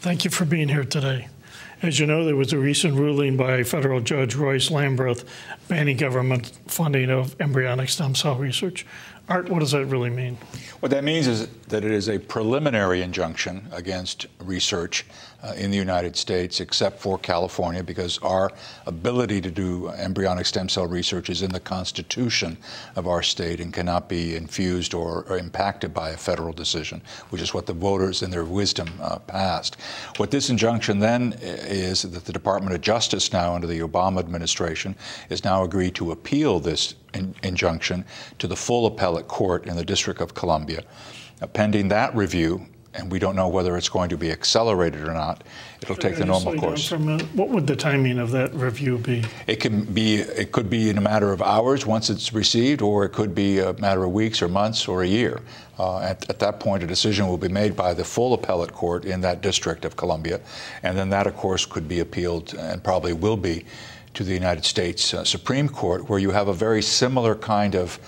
Thank you for being here today. As you know, there was a recent ruling by federal judge Royce Lamberth banning government funding of embryonic stem cell research. Art, what does that really mean? What that means is that it is a preliminary injunction against research in the United States, except for California, because our ability to do embryonic stem cell research is in the Constitution of our state and cannot be infused or impacted by a federal decision, which is what the voters in their wisdom passed. What this injunction then is that the Department of Justice now under the Obama administration is now agreed to appeal this injunction to the full appellate court in the District of Columbia. Pending that review, and we don't know whether it's going to be accelerated or not, it'll take the normal course. What would the timing of that review be? It could be in a matter of hours once it's received, or it could be a matter of weeks or months or a year. At that point, a decision will be made by the full appellate court in that District of Columbia, and then that, of course, could be appealed and probably will be to the United States Supreme Court, where you have a very similar kind of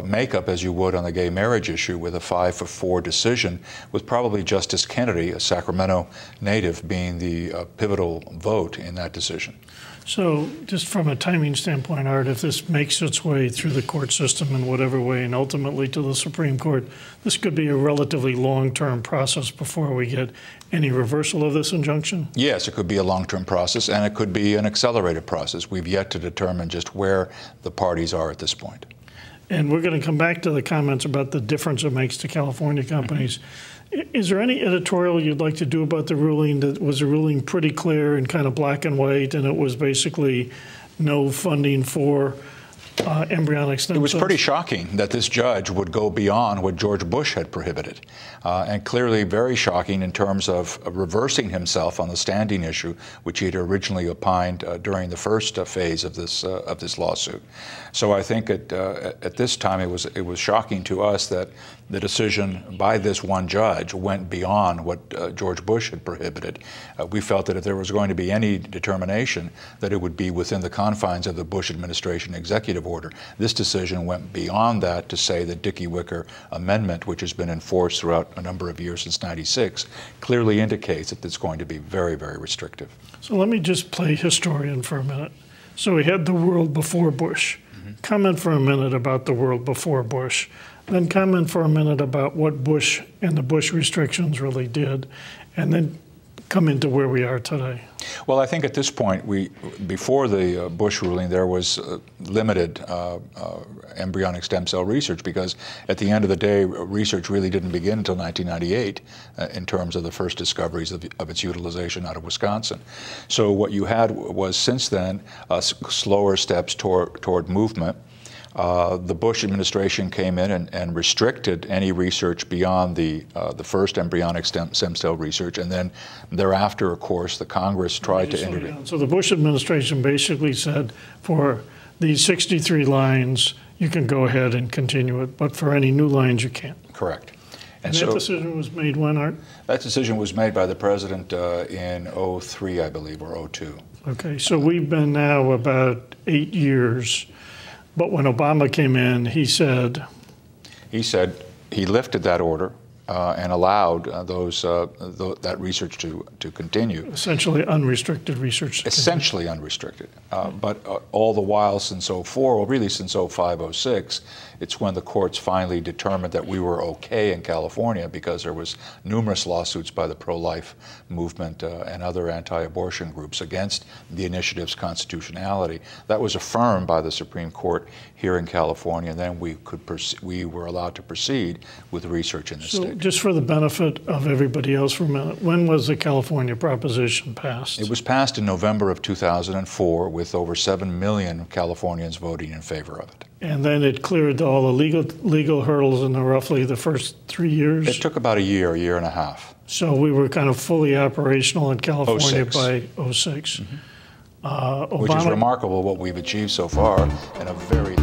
makeup as you would on the gay marriage issue, with a 5-4 decision, with probably Justice Kennedy, a Sacramento native, being the pivotal vote in that decision. So just from a timing standpoint, Art, if this makes its way through the court system in whatever way and ultimately to the Supreme Court, this could be a relatively long-term process before we get any reversal of this injunction? Yes, it could be a long-term process, and it could be an accelerated process. We've yet to determine just where the parties are at this point. And we're going to come back to the comments about the difference it makes to California companies. Is there any editorial you'd like to do about the ruling? That was a ruling pretty clear and kind of black and white, and it was basically no funding for embryonic stem cells? It was pretty shocking that this judge would go beyond what George Bush had prohibited, and clearly very shocking in terms of reversing himself on the standing issue, which he had originally opined during the first phase of this lawsuit. So I think at this time it was shocking to us that the decision by this one judge went beyond what George Bush had prohibited. We felt that if there was going to be any determination, that it would be within the confines of the Bush administration executive order. This decision went beyond that to say that Dickey-Wicker Amendment, which has been enforced throughout a number of years since '96, clearly indicates that it's going to be very, very restrictive. So let me just play historian for a minute. So we had the world before Bush. Comment for a minute about the world before Bush. Then comment for a minute about what Bush and the Bush restrictions really did, and then come into where we are today. Well, I think at this point, before the Bush ruling, there was limited embryonic stem cell research, because at the end of the day, research really didn't begin until 1998 in terms of the first discoveries of its utilization out of Wisconsin. So what you had was, since then, slower steps toward movement. The Bush administration came in and restricted any research beyond the first embryonic stem cell research, and then thereafter, of course, the Congress tried to intervene. So the Bush administration basically said, for these 63 lines, you can go ahead and continue it, but for any new lines, you can't. Correct. And that decision was made when, Art? That decision was made by the president in '03, I believe, or '02. Okay, so we've been now about 8 years. But when Obama came in, he said he lifted that order and allowed that research to continue. Essentially unrestricted research. Essentially unrestricted. But all the while since '04, well, really since '05, '06, it's when the courts finally determined that we were okay in California, because there was numerous lawsuits by the pro-life movement and other anti-abortion groups against the initiative's constitutionality. That was affirmed by the Supreme Court here in California, and then we were allowed to proceed with research in the state. Just for the benefit of everybody else for a minute, when was the California proposition passed? It was passed in November of 2004, with over 7 million Californians voting in favor of it. And then it cleared all the legal hurdles in roughly the first 3 years? It took about a year and a half. So we were kind of fully operational in California by '06. Which is remarkable, what we've achieved so far in a very